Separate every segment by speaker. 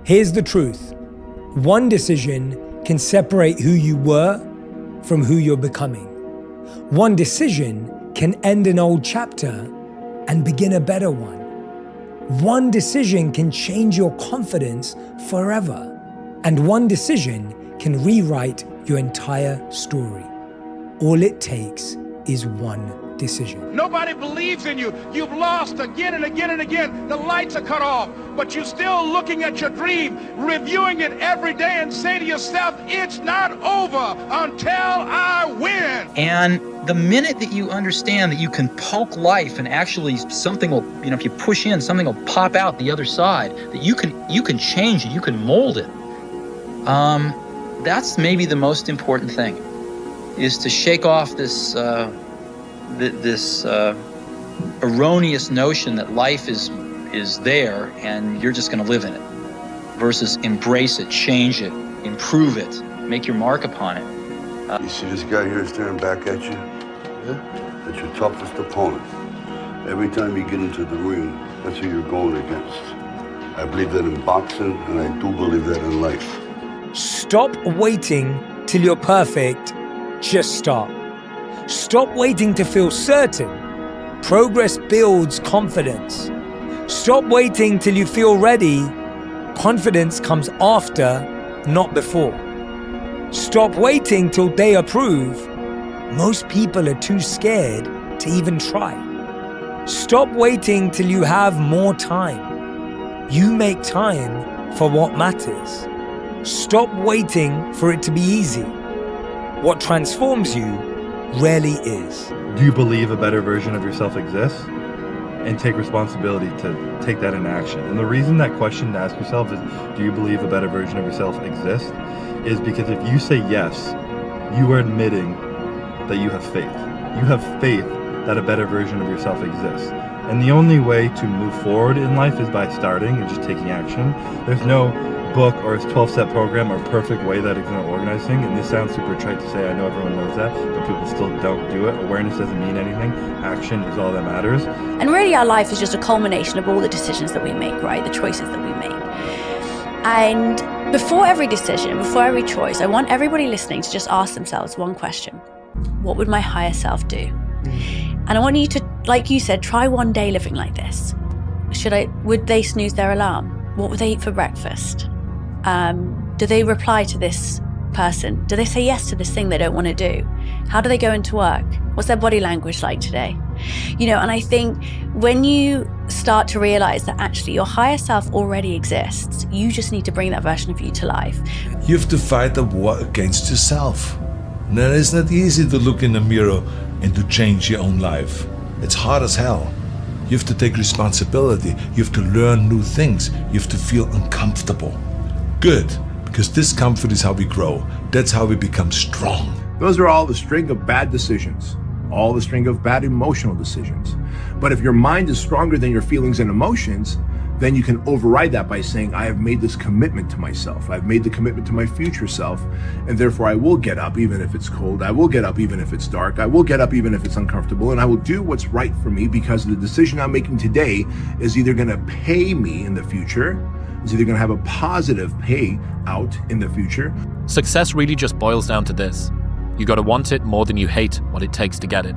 Speaker 1: Here's the truth. One decision can separate who you were from who you're becoming. One decision can end an old chapter and begin a better one. One decision can change your confidence forever. And one decision can rewrite your entire story. All it takes is one decision.
Speaker 2: Nobody believes in you. You've lost again and again and again. The lights are cut off, but you're still looking at your dream, reviewing it every day and say to yourself, it's not over until I win.
Speaker 3: And the minute that you understand that you can poke life and actually something will, if you push in, something will pop out the other side, that you can change it, you can mold it. That's maybe the most important thing, is to shake off this erroneous notion that life is there and you're just going to live in it, versus embrace it, change it, improve it, make your mark upon it.
Speaker 4: You see this guy here staring back at you? Yeah? That's your toughest opponent. Every time you get into the ring, that's who you're going against. I believe that in boxing, and I do believe that in life.
Speaker 1: Stop waiting till you're perfect. Just start. Stop waiting to feel certain. Progress builds confidence. Stop waiting till you feel ready. Confidence comes after, not before. Stop waiting till they approve. Most people are too scared to even try. Stop waiting till you have more time. You make time for what matters. Stop waiting for it to be easy. What transforms you rarely is.
Speaker 5: Do you believe a better version of yourself exists? And take responsibility to take that into action. And the reason that question to ask yourself is, do you believe a better version of yourself exists? Is because if you say yes, you are admitting that you have faith. You have faith that a better version of yourself exists. And the only way to move forward in life is by starting and just taking action. There's no book or 12-step program or perfect way that it's going to organize things. And this sounds super trite to say, I know everyone knows that, but people still don't do it. Awareness doesn't mean anything. Action is all that matters.
Speaker 6: And really our life is just a culmination of all the decisions that we make, right? The choices that we make. And before every decision, before every choice, I want everybody listening to just ask themselves one question. What would my higher self do? And I want you to, like you said, try one day living like this. Would they snooze their alarm? What would they eat for breakfast? Do they reply to this person? Do they say yes to this thing they don't want to do? How do they go into work? What's their body language like today? And I think when you start to realize that actually your higher self already exists, you just need to bring that version of you to life.
Speaker 7: You have to fight a war against yourself. Now, it's not easy to look in the mirror and to change your own life. It's hard as hell. You have to take responsibility. You have to learn new things. You have to feel uncomfortable. Good, because discomfort is how we grow. That's how we become strong.
Speaker 8: Those are all the string of bad decisions, all the string of bad emotional decisions. But if your mind is stronger than your feelings and emotions, then you can override that by saying, I have made this commitment to myself. I've made the commitment to my future self, and therefore I will get up even if it's cold. I will get up even if it's dark. I will get up even if it's uncomfortable, and I will do what's right for me because the decision I'm making today is either going to pay me in the future, is either going to have a positive pay out in the future.
Speaker 9: Success really just boils down to this. You got to want it more than you hate what it takes to get it.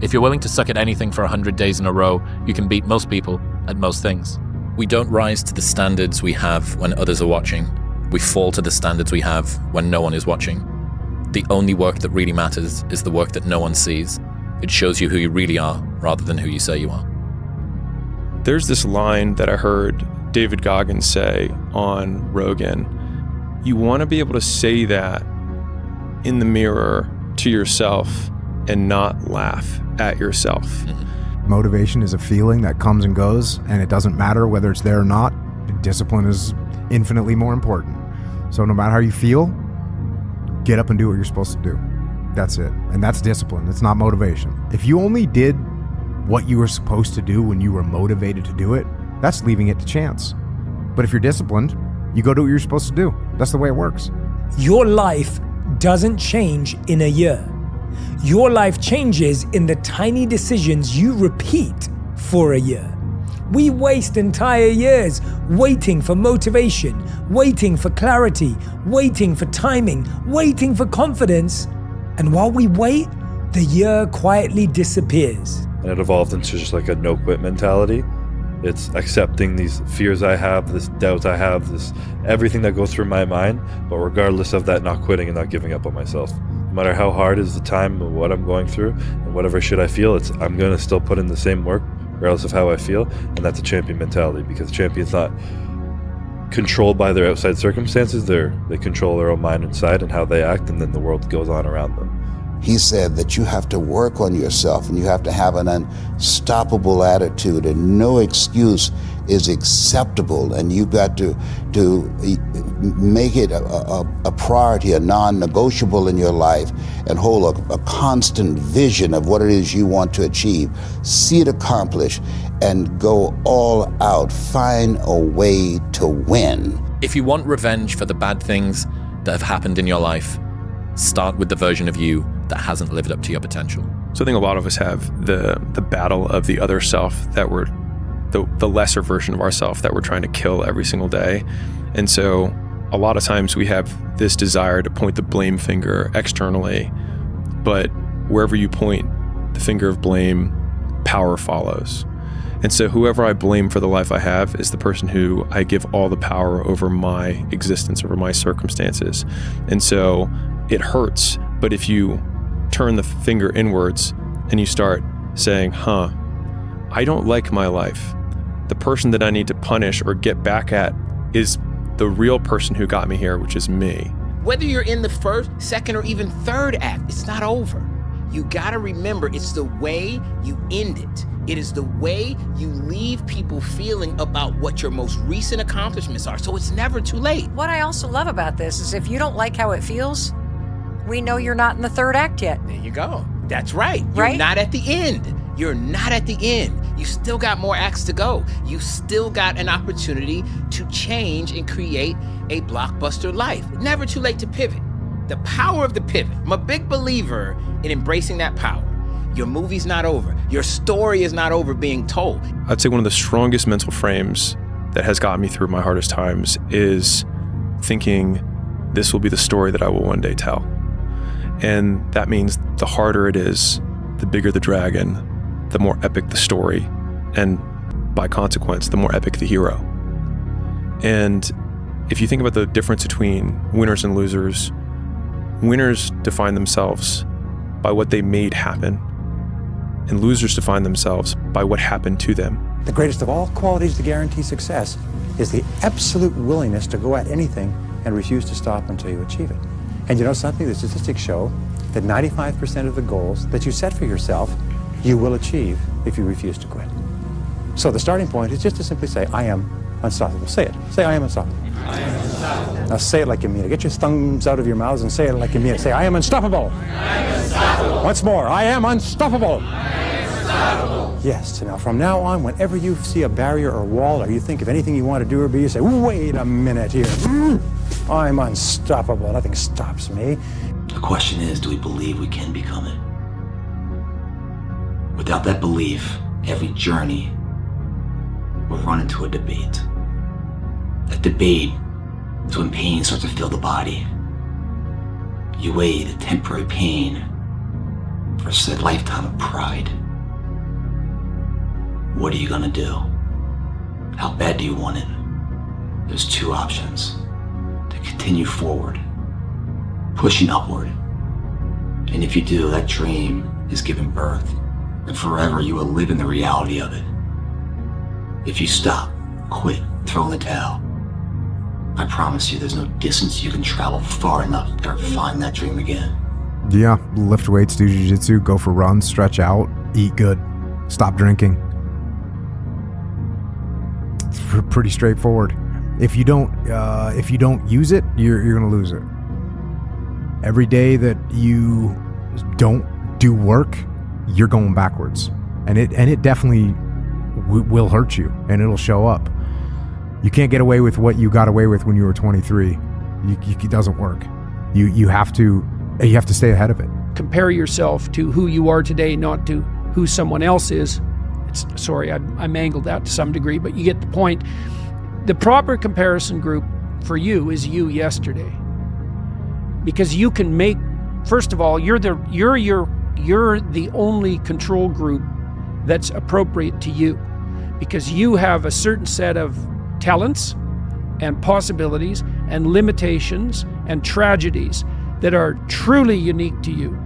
Speaker 9: If you're willing to suck at anything for 100 days in a row, you can beat most people at most things. We don't rise to the standards we have when others are watching. We fall to the standards we have when no one is watching. The only work that really matters is the work that no one sees. It shows you who you really are rather than who you say you are.
Speaker 10: There's this line that I heard David Goggins say on Rogan. You want to be able to say that in the mirror to yourself and not laugh at yourself.
Speaker 11: Motivation is a feeling that comes and goes, and it doesn't matter whether it's there or not. Discipline is infinitely more important. So no matter how you feel, get up and do what you're supposed to do. That's it. And that's discipline. It's not motivation. If you only did what you were supposed to do when you were motivated to do it, that's leaving it to chance. But if you're disciplined, you go do what you're supposed to do. That's the way it works.
Speaker 1: Your life doesn't change in a year. Your life changes in the tiny decisions you repeat for a year. We waste entire years waiting for motivation, waiting for clarity, waiting for timing, waiting for confidence. And while we wait, the year quietly disappears.
Speaker 5: And it evolved into just like a no-quit mentality. It's accepting these fears I have, this doubt I have, this everything that goes through my mind, but regardless of that, not quitting and not giving up on myself. No matter how hard is the time of what I'm going through and whatever shit I feel, I'm going to still put in the same work regardless of how I feel, and that's a champion mentality, because the champion's not controlled by their outside circumstances. They control their own mind inside and how they act, and then the world goes on around them.
Speaker 12: He said that you have to work on yourself and you have to have an unstoppable attitude, and no excuse is acceptable, and you've got to make it a priority, a non-negotiable in your life, and hold a constant vision of what it is you want to achieve. See it accomplished and go all out. Find a way to win.
Speaker 9: If you want revenge for the bad things that have happened in your life, start with the version of you that hasn't lived up to your potential.
Speaker 10: So I think a lot of us have the battle of the other self, that we're the lesser version of ourself that we're trying to kill every single day. And so a lot of times we have this desire to point the blame finger externally, but wherever you point the finger of blame, power follows. And so whoever I blame for the life I have is the person who I give all the power over my existence, over my circumstances. And so it hurts, but if you turn the finger inwards and you start saying, I don't like my life. The person that I need to punish or get back at is the real person who got me here, which is me.
Speaker 13: Whether you're in the first, second, or even third act, it's not over. You gotta remember, it's the way you end it. It is the way you leave people feeling about what your most recent accomplishments are. So it's never too late.
Speaker 14: What I also love about this is if you don't like how it feels, we know you're not in the third act yet.
Speaker 13: There you go. That's right. You're not at the end. You're not at the end. You still got more acts to go. You still got an opportunity to change and create a blockbuster life. Never too late to pivot. The power of the pivot. I'm a big believer in embracing that power. Your movie's not over. Your story is not over being told.
Speaker 10: I'd say one of the strongest mental frames that has gotten me through my hardest times is thinking this will be the story that I will one day tell. And that means the harder it is, the bigger the dragon, the more epic the story, and by consequence, the more epic the hero. And if you think about the difference between winners and losers, winners define themselves by what they made happen, and losers define themselves by what happened to them.
Speaker 15: The greatest of all qualities to guarantee success is the absolute willingness to go at anything and refuse to stop until you achieve it. And you know something? The statistics show that 95% of the goals that you set for yourself, you will achieve if you refuse to quit. So the starting point is just to simply say, I am unstoppable. Say it. Say, I am unstoppable. I am unstoppable. Now say it like you mean it. Get your thumbs out of your mouths and say it like you mean it. Say, I am unstoppable. I am unstoppable. Once more, I am unstoppable. I am unstoppable. Yes. So now from now on, whenever you see a barrier or wall, or you think of anything you want to do or be, you say, wait a minute here. I'm unstoppable. Nothing stops me.
Speaker 16: The question is, do we believe we can become it? Without that belief, every journey will run into a debate. That debate is when pain starts to fill the body. You weigh the temporary pain versus a lifetime of pride. What are you gonna do? How bad do you want it? There's two options. To continue forward, pushing upward. And if you do, that dream is given birth, and forever you will live in the reality of it. If you stop, quit, throw in the towel, I promise you there's no distance you can travel far enough to ever find that dream again.
Speaker 11: Yeah, lift weights, do jiu-jitsu, go for runs, stretch out, eat good, stop drinking. It's pretty straightforward. If you don't use it, you're gonna lose it. Every day that you don't do work, you're going backwards, and it definitely will hurt you, and it'll show up. You can't get away with what you got away with when you were 23. It doesn't work. You have to stay ahead of it.
Speaker 17: Compare yourself to who you are today, not to who someone else is, Sorry, I mangled that to some degree, but you get the point. The proper comparison group for you is you yesterday. Because you can make, first of all, you're the only control group that's appropriate to you, because you have a certain set of talents and possibilities and limitations and tragedies that are truly unique to you.